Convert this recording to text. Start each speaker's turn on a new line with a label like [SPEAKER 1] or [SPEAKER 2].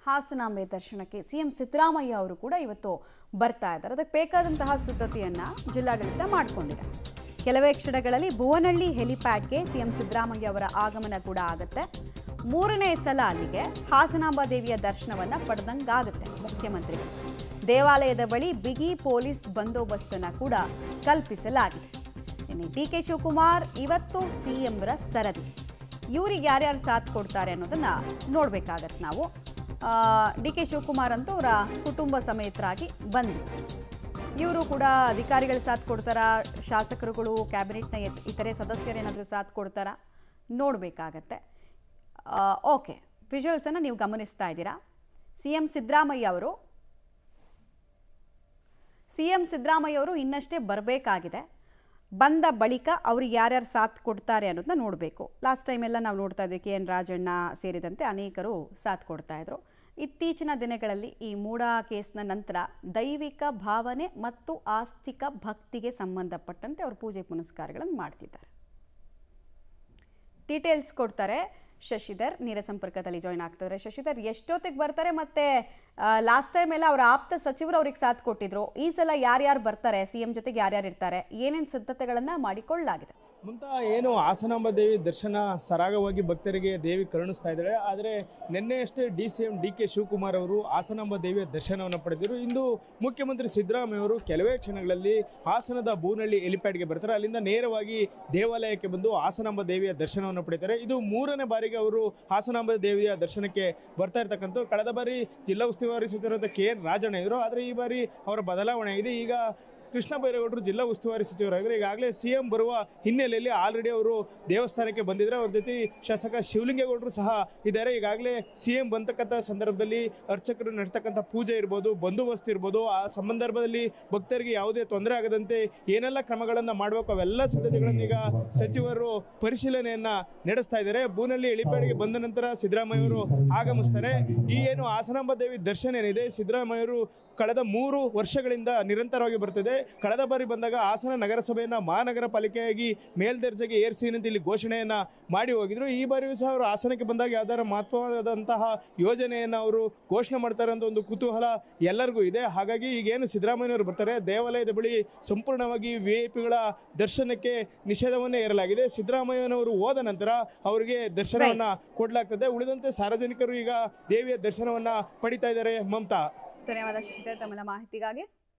[SPEAKER 1] ಹಾಸನಾಂಬೆ ದರ್ಶನಕ್ಕೆ ಸಿಎಂ ಸಿದ್ದರಾಮಯ್ಯ ಅವರು ಕೂಡ ಇವತ್ತು ಬರ್ತಾ ಇದ್ದಾರೆ. ಅದಕ್ಕೆ ಬೇಕಾದಂತಹ ಸಿದ್ಧತೆಯನ್ನು ಜಿಲ್ಲಾಡಳಿತ ಮಾಡಿಕೊಂಡಿದೆ. ಕೆಲವೇ ಕ್ಷಣಗಳಲ್ಲಿ ಭುವನಹಳ್ಳಿ ಹೆಲಿಪ್ಯಾಡ್ಗೆ ಸಿಎಂ ಸಿದ್ದರಾಮಯ್ಯ ಅವರ ಆಗಮನ ಕೂಡ ಆಗುತ್ತೆ. ಮೂರನೇ ಸಲ ಅಲ್ಲಿಗೆ ಹಾಸನಾಂಬ ದೇವಿಯ ದರ್ಶನವನ್ನು ಪಡೆದಂಗಾಗುತ್ತೆ ಮುಖ್ಯಮಂತ್ರಿಗಳು. ದೇವಾಲಯದ ಬಳಿ ಬಿಗಿ ಪೊಲೀಸ್ ಬಂದೋಬಸ್ತನ್ನು ಕೂಡ ಕಲ್ಪಿಸಲಾಗಿದೆ. ಇನ್ನು ಡಿಕೆ ಶಿವಕುಮಾರ್ ಇವತ್ತು ಸಿಎಂರ ಸರದಿ. ಇವರಿಗೆ ಯಾರ್ಯಾರು ಸಾಥ್ ಕೊಡ್ತಾರೆ ಅನ್ನೋದನ್ನು ನೋಡಬೇಕಾಗತ್ತೆ ನಾವು. ಡಿಕೆ ಶಿವಕುಮಾರ್ ಅಂತೂ ಅವರ ಕುಟುಂಬ ಸಮೇತರಾಗಿ ಬಂದರು. ಇವರು ಕೂಡ ಅಧಿಕಾರಿಗಳು ಸಾಥ್ ಕೊಡ್ತಾರಾ, ಶಾಸಕರುಗಳು ಕ್ಯಾಬಿನೆಟ್ನ ಇತರೆ ಸದಸ್ಯರೇನಾದರೂ ಸಾಥ್ ಕೊಡ್ತಾರಾ ನೋಡಬೇಕಾಗತ್ತೆ. ಓಕೆ, ವಿಜುವಲ್ಸನ್ನು ನೀವು ಗಮನಿಸ್ತಾ ಇದ್ದೀರಾ. ಸಿಎಂ ಸಿದ್ದರಾಮಯ್ಯ ಅವರು ಇನ್ನಷ್ಟೇ ಬರಬೇಕಾಗಿದೆ. ಬಂದ ಬಳಿಕ ಅವರು ಯಾರ್ಯಾರು ಸಾಥ್ ಕೊಡ್ತಾರೆ ಅನ್ನೋದನ್ನ ನೋಡಬೇಕು. ಲಾಸ್ಟ್ ಟೈಮ್ ಎಲ್ಲ ನಾವು ನೋಡ್ತಾ ಇದ್ವಿ, KN ರಾಜಣ್ಣ ಸೇರಿದಂತೆ ಅನೇಕರು ಸಾಥ್ ಕೊಡ್ತಾ ಇದ್ರು. ಇತ್ತೀಚಿನ ದಿನಗಳಲ್ಲಿ ಈ ಮೂಡ ಕೇಸ್ನ ನಂತರ ದೈವಿಕ ಭಾವನೆ ಮತ್ತು ಆಸ್ತಿಕ ಭಕ್ತಿಗೆ ಸಂಬಂಧಪಟ್ಟಂತೆ ಅವರು ಪೂಜೆ ಪುನಸ್ಕಾರಗಳನ್ನು ಮಾಡ್ತಿದ್ದಾರೆ. ಡೀಟೇಲ್ಸ್ ಕೊಡ್ತಾರೆ ಶಶಿಧರ್, ನೇರ ಸಂಪರ್ಕದಲ್ಲಿ ಜಾಯ್ನ್ ಆಗ್ತಿದ್ದಾರೆ. ಶಶಿಧರ್, ಎಷ್ಟೊತ್ತಿಗೆ ಬರ್ತಾರೆ? ಮತ್ತೆ ಲಾಸ್ಟ್ ಟೈಮ್ ಎಲ್ಲ ಅವರ ಆಪ್ತ ಸಚಿವರು ಅವ್ರಿಗೆ ಸಾಥ್ ಕೊಟ್ಟಿದ್ರು. ಈ ಸಲ ಯಾರ್ಯಾರು ಬರ್ತಾರೆ, ಸಿಎಂ ಜೊತೆಗೆ ಯಾರ್ಯಾರು ಇರ್ತಾರೆ, ಏನೇನು ಸಿದ್ಧತೆಗಳನ್ನು ಮಾಡಿಕೊಳ್ಳಲಾಗಿದೆ?
[SPEAKER 2] ಏನು ಹಾಸನಾಂಬ ದೇವಿ ದರ್ಶನ ಸರಾಗವಾಗಿ ಭಕ್ತರಿಗೆ ದೇವಿ ಕರುಣಿಸ್ತಾ ಇದ್ದಾಳೆ. ಆದರೆ ನಿನ್ನೆಯಷ್ಟೇ CM DK ಶಿವಕುಮಾರ್ ಅವರು ಹಾಸನಾಂಬ ದೇವಿಯ ದರ್ಶನವನ್ನು ಪಡೆದಿರು. ಇಂದು ಮುಖ್ಯಮಂತ್ರಿ ಸಿದ್ದರಾಮಯ್ಯ ಅವರು ಕೆಲವೇ ಕ್ಷಣಗಳಲ್ಲಿ ಹಾಸನದ ಭುವನಹಳ್ಳಿ ಹೆಲಿಪ್ಯಾಡ್ಗೆ ಬರ್ತಾರೆ. ಅಲ್ಲಿಂದ ನೇರವಾಗಿ ದೇವಾಲಯಕ್ಕೆ ಬಂದು ಹಾಸನಾಂಬ ದೇವಿಯ ದರ್ಶನವನ್ನು ಪಡಿತಾರೆ. ಇದು ಮೂರನೇ ಬಾರಿಗೆ ಅವರು ಹಾಸನಾಂಬ ದೇವಿಯ ದರ್ಶನಕ್ಕೆ ಬರ್ತಾ ಇರ್ತಕ್ಕಂಥ. ಕಳೆದ ಬಾರಿ ಜಿಲ್ಲಾ ಉಸ್ತುವಾರಿ ಸಚಿವರಾದ KN ರಾಜಣ್ಣ ಇದ್ದರು. ಆದರೆ ಈ ಬಾರಿ ಅವರ ಬದಲಾವಣೆ ಆಗಿದೆ. ಈಗ ಕೃಷ್ಣ ಬೈರೇಗೌಡರು ಜಿಲ್ಲಾ ಉಸ್ತುವಾರಿ ಸಚಿವರಾಗಿದ್ದಾರೆ. ಈಗಾಗಲೇ CM ಬರುವ ಹಿನ್ನೆಲೆಯಲ್ಲಿ ಆಲ್ರೆಡಿ ಅವರು ದೇವಸ್ಥಾನಕ್ಕೆ ಬಂದಿದ್ದಾರೆ. ಅವ್ರ ಜೊತೆ ಶಾಸಕ ಶಿವಲಿಂಗೇಗೌಡರು ಸಹ ಇದ್ದಾರೆ. ಈಗಾಗಲೇ CM ಬಂತಕ್ಕಂಥ ಸಂದರ್ಭದಲ್ಲಿ ಅರ್ಚಕರು ನಡೆಸ್ತಕ್ಕಂಥ ಪೂಜೆ ಇರ್ಬೋದು, ಬಂದೋಬಸ್ತ್ ಇರ್ಬೋದು, ಆ ಸಂದರ್ಭದಲ್ಲಿ ಭಕ್ತರಿಗೆ ಯಾವುದೇ ತೊಂದರೆ ಆಗದಂತೆ ಏನೆಲ್ಲ ಕ್ರಮಗಳನ್ನು ಮಾಡಬೇಕು ಅವೆಲ್ಲ ಸಿದ್ಧತೆಗಳನ್ನು ಈಗ ಸಚಿವರು ಪರಿಶೀಲನೆಯನ್ನು ನಡೆಸ್ತಾ ಇದ್ದಾರೆ. ಭುವನಹಳ್ಳಿ ಹೆಲಿಪ್ಯಾಡ್ಗೆ ಬಂದ ನಂತರ ಸಿದ್ದರಾಮಯ್ಯ ಅವರು ಆಗಮಿಸ್ತಾರೆ. ಈ ಏನು ಹಾಸನಾಂಬ ದೇವಿ ದರ್ಶನ ಏನಿದೆ, ಸಿದ್ದರಾಮಯ್ಯ ಅವರು ಕಳೆದ 3 ವರ್ಷಗಳಿಂದ ನಿರಂತರವಾಗಿ ಬರ್ತಿದೆ. ಕಳೆದ ಬಾರಿ ಬಂದಾಗ ಹಾಸನ ನಗರಸಭೆಯನ್ನು ಮಹಾನಗರ ಪಾಲಿಕೆಯಾಗಿ ಮೇಲ್ದರ್ಜೆಗೆ ಏರಿಸಿ ಅಂತ ಇಲ್ಲಿ ಘೋಷಣೆಯನ್ನು ಮಾಡಿ ಹೋಗಿದ್ರು. ಈ ಬಾರಿಯೂ ಸಹ ಅವರು ಹಾಸನಕ್ಕೆ ಬಂದಾಗ ಯಾವ್ದಾರ ಮಹತ್ವವಾದಂತಹ ಯೋಜನೆಯನ್ನು ಅವರು ಘೋಷಣೆ ಮಾಡ್ತಾರೆ ಅಂತ ಒಂದು ಕುತೂಹಲ ಎಲ್ಲರಿಗೂ ಇದೆ. ಹಾಗಾಗಿ ಈಗೇನು ಸಿದ್ದರಾಮಯ್ಯವರು ಬರ್ತಾರೆ, ದೇವಾಲಯದ ಬಳಿ ಸಂಪೂರ್ಣವಾಗಿ VIP ಗಳ ದರ್ಶನಕ್ಕೆ ನಿಷೇಧವನ್ನೇ ಏರಲಾಗಿದೆ. ಸಿದ್ದರಾಮಯ್ಯನವರು ಹೋದ ನಂತರ ಅವರಿಗೆ ದರ್ಶನವನ್ನು ಕೊಡಲಾಗ್ತದೆ. ಉಳಿದಂತೆ ಸಾರ್ವಜನಿಕರು ಈಗ ದೇವಿಯ ದರ್ಶನವನ್ನು ಪಡಿತಾ ಇದ್ದಾರೆ. ಮಮತಾ,
[SPEAKER 1] ಧನ್ಯವಾದ ಶಶಿಧರ್ ತಮ್ಮ ಮಾಹಿತಿಗಾಗಿ.